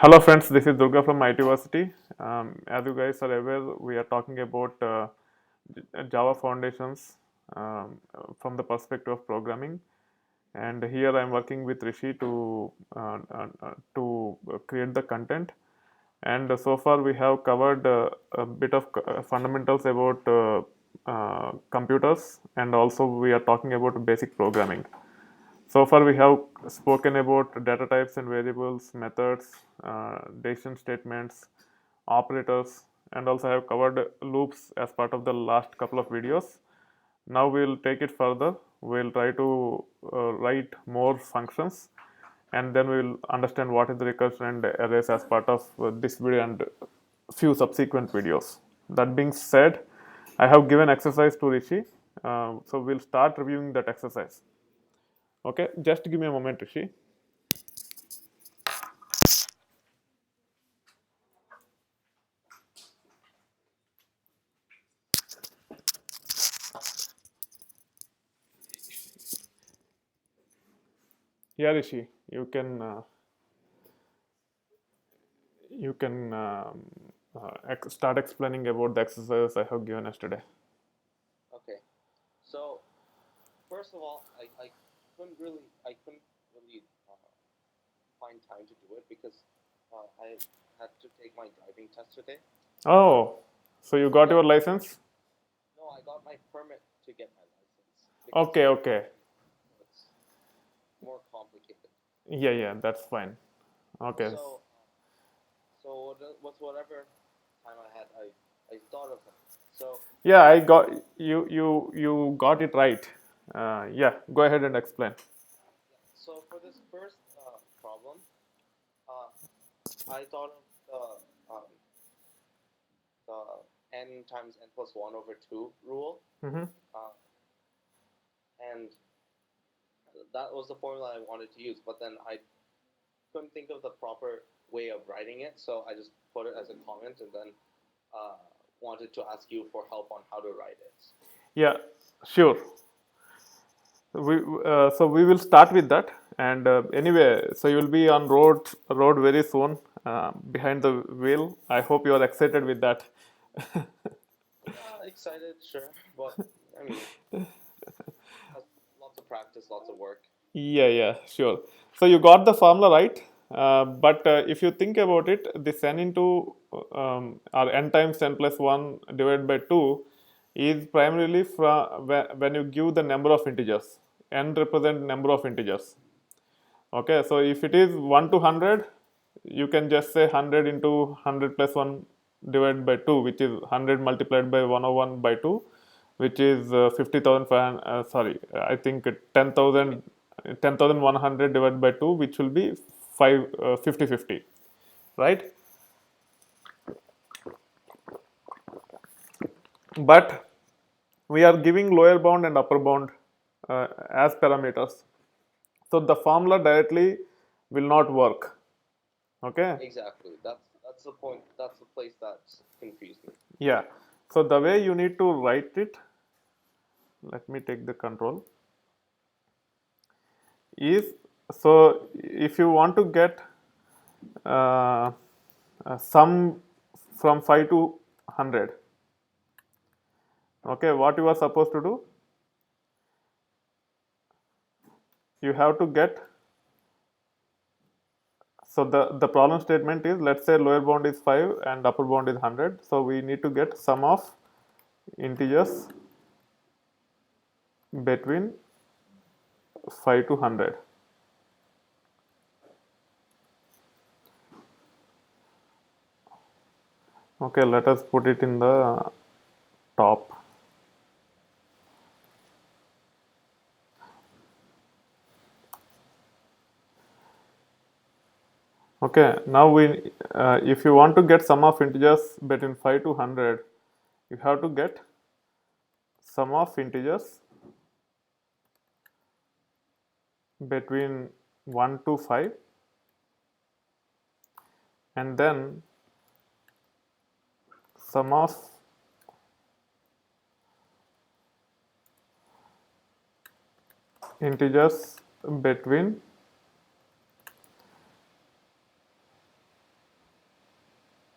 Hello friends, this is Durga from ITversity. As you guys are aware, we are talking about Java foundations from the perspective of programming. And here I am working with Rishi to create the content. And so far we have covered a bit of fundamentals about computers, and also we are talking about basic programming. So far, we have spoken about data types and variables, methods, decision statements, operators, and also have covered loops as part of the last couple of videos. Now we'll take it further. We'll try to write more functions, and then we'll understand what is the recursion and arrays as part of this video and few subsequent videos. That being said, I have given exercise to Rishi, so we'll start reviewing that exercise. Okay, just give me a moment, Rishi. Yeah, Rishi, you can start explaining about the exercise I have given yesterday. Okay. So first of all, I couldn't really find time to do it because I had to take my driving test today. Oh, so you got Yeah. your license? No, I got my permit to get my license Okay, okay. it's more complicated. Yeah, that's fine. Okay. So whatever time I had, I thought of it. So Yeah, I got you got it right. Yeah, go ahead and explain. yeah. So for this first problem, uh, I thought of the n times n plus one over two rule. Mm-hmm. Uh, and that was the formula I wanted to use. But then I couldn't think of the proper way of writing it, so I just put it as a comment and then uh, wanted to ask you for help on how to write it. Yeah, sure. So we will start with that. And anyway, so you will be on road very soon behind the wheel. I hope you are excited with that. Excited, sure, but I mean, lots of practice, lots of work. Yeah, sure. So you got the formula right, but if you think about it, this n into or n times n plus 1 divided by 2 is primarily from when you give the number of integers. N represent number of integers. Okay, so if it is 1 to 100, you can just say 100 into 100 plus 1 divided by 2, which is 100 multiplied by 101 by 2, which is 50,500, sorry, I think 10,100 divided by 2, which will be 50, right? But we are giving lower bound and upper bound as parameters. So the formula directly will not work. Okay. Exactly. That's the point. That's the place that's confused me. Yeah. So the way you need to write it, let me take the control, is so if you want to get uh, sum from 5 to 100, okay, what you are supposed to do, you have to get, so the problem statement is, let's say lower bound is 5 and upper bound is 100, so we need to get sum of integers between 5 to 100. Okay, let us put it in the top. Okay, now if you want to get sum of integers between 5 to 100, you have to get sum of integers between 1 to 5, and then sum of integers between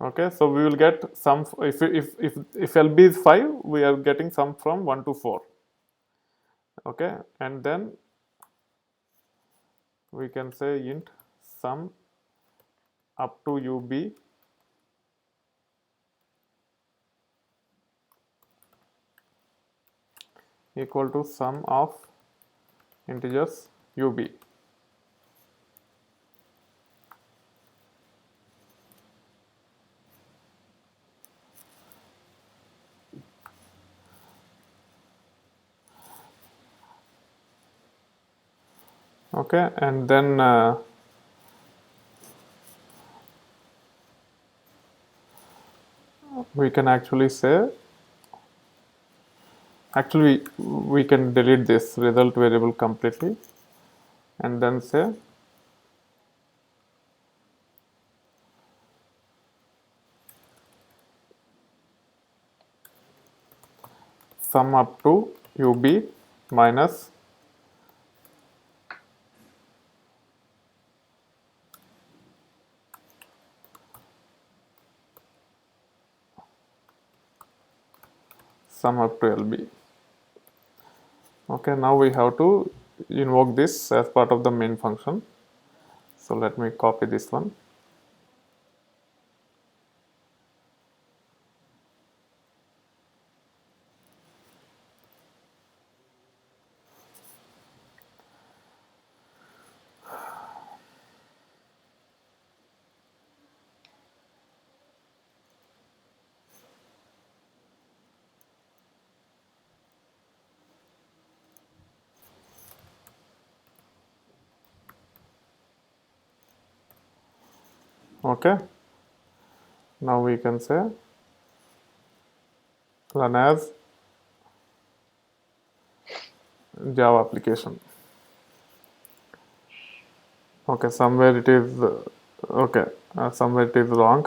Okay, so we will get sum if LB is 5, we are getting sum from 1 to 4. Okay, and then we can say int sum up to UB equal to sum of integers UB. Okay, and then we can actually say, actually we can delete this result variable completely and then say sum up to UB minus sum up to LB. Okay, now we have to invoke this as part of the main function. So let me copy this one. Okay, now we can say run as Java application. Okay, somewhere it is okay, somewhere it is wrong.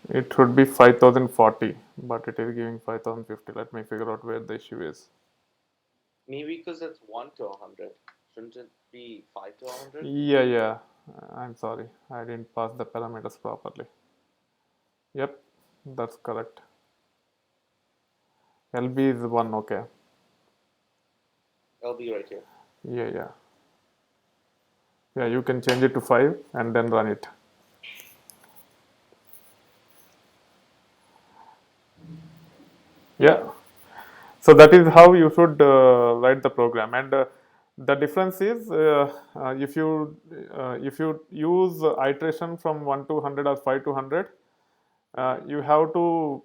It should be 5040, but it is giving 5050. Let me figure out where the issue is. Maybe because it's 1 to 100. Shouldn't it be 5 to 100? Yeah. I'm sorry, I didn't pass the parameters properly. Yep, that's correct. LB is 1, okay. It'll be right here. Yeah. Yeah, you can change it to 5 and then run it. Yeah. So that is how you should write the program, and the difference is if you use iteration from 1 to 100 or 5 to 100, you have to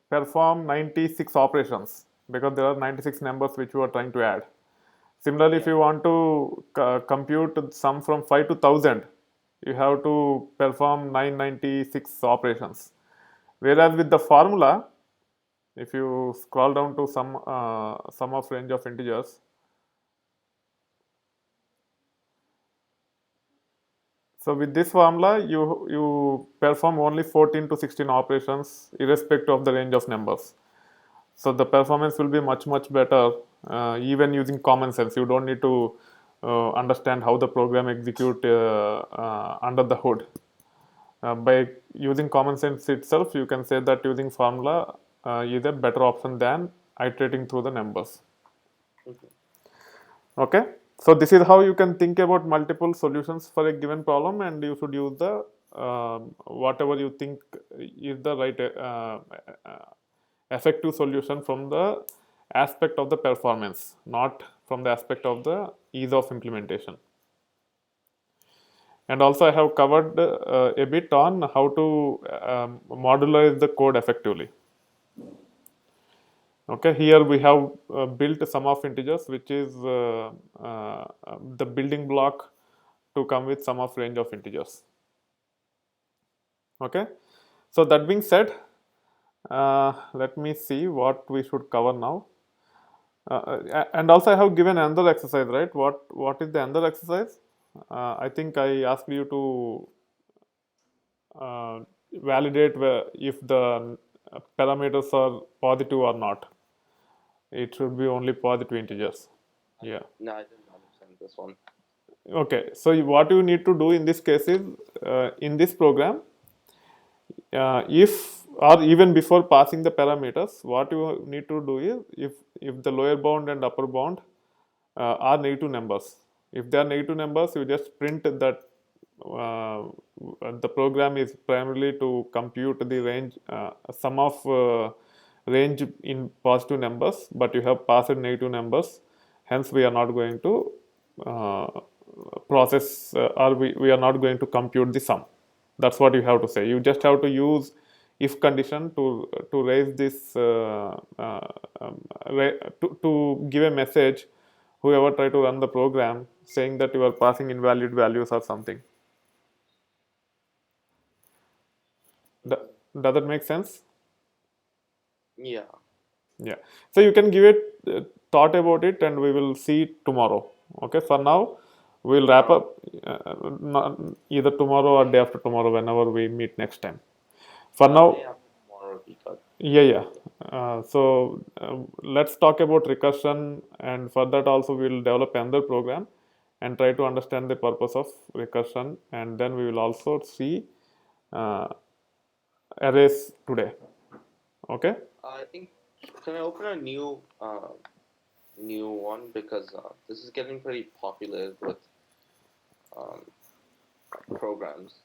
perform 96 operations because there are 96 numbers which you are trying to add. Similarly, if you want to compute sum from 5 to 1000, you have to perform 996 operations. Whereas with the formula, if you scroll down to sum of range of integers, so with this formula you perform only 14 to 16 operations irrespective of the range of numbers. So the performance will be much better even using common sense. You don't need to understand how the program execute under the hood. By using common sense itself, you can say that using formula is a better option than iterating through the numbers. Okay, so this is how you can think about multiple solutions for a given problem, and you should use the whatever you think is the right effective solution from the aspect of the performance, not from the aspect of the ease of implementation. And also I have covered a bit on how to modularize the code effectively. Okay, here we have built a sum of integers, which is the building block to come with sum of range of integers. Okay, so that being said, let me see what we should cover now. And also I have given another exercise, right? What is the another exercise? I think I asked you to validate if the parameters are positive or not. It should be only positive integers. Yeah. No, I didn't understand this one. Okay, so what you need to do in this case is in this program, if or even before passing the parameters, what you need to do is if the lower bound and upper bound are negative numbers. If they are negative numbers, you just print that uh, the program is primarily to compute the range sum of range in positive numbers, but you have passed negative numbers. Hence, we are not going to uh, process or we are not going to compute the sum. That's what you have to say. You just have to use if condition to raise this to give a message whoever try to run the program saying that you are passing invalid values or something. Mhm. Does that make sense? Yeah. Yeah. So you can give it thought about it, and we will see tomorrow. Okay. For now, we'll wrap up either tomorrow or day after tomorrow, whenever we meet next time. For now, Day after tomorrow would be good. yeah. Let's talk about recursion, and for that also we'll develop another program and try to understand the purpose of recursion, and then we will also see uh, arrays today. Okay. I think can I open a new one because this is getting pretty popular with um, programs.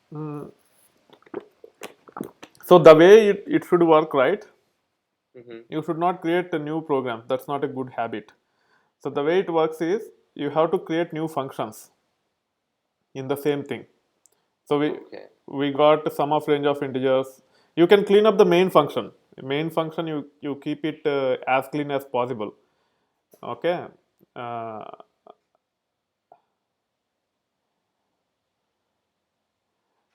So the way it should work, right? Mm-hmm. You should not create a new program. That's not a good habit. So the way Mm-hmm. it works is you have to create new functions in the same thing. So Okay. we got sum of range of integers. You can clean up the main function. Main function you keep it as clean as possible. Okay. Uh,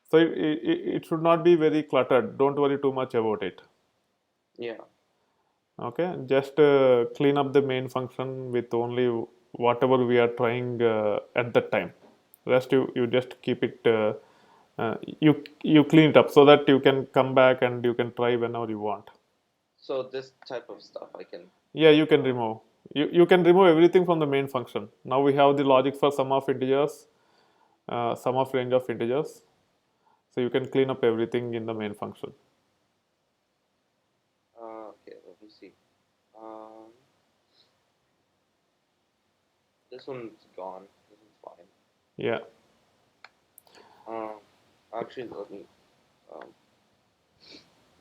so it should not be very cluttered. Don't worry too much about it. Yeah. Okay, just clean up the main function with only whatever we are trying at that time. Rest you just keep it you clean it up so that you can come back and you can try whenever you want. So this type of stuff I can. Yeah, you can remove. You can remove everything from the main function. Now we have the logic for sum of integers, sum of range of integers. So you can clean up everything in the main function. Okay. Let me see. Um, this one's gone. This one's fine. Yeah. Um, actually, let me. Um,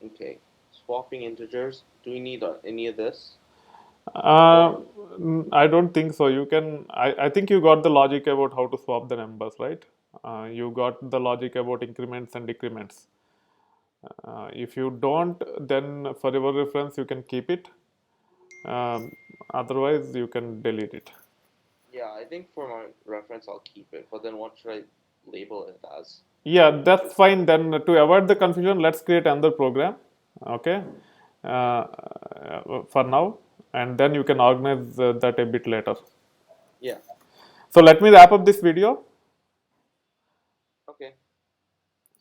okay. Swapping integers. Do we need any of this? Uh, Or I don't think so. You can. I think you got the logic about how to swap the numbers, right? You got the logic about increments and decrements. If you don't, then for your reference, you can keep it. Um, Otherwise, you can delete it. yeah, I think for my reference I'll keep it. But then what should I label it as? Yeah, that's fine. Then to avoid the confusion, let's create another program. Okay. For now, and then you can organize that a bit later. Yeah. So let me wrap up this video.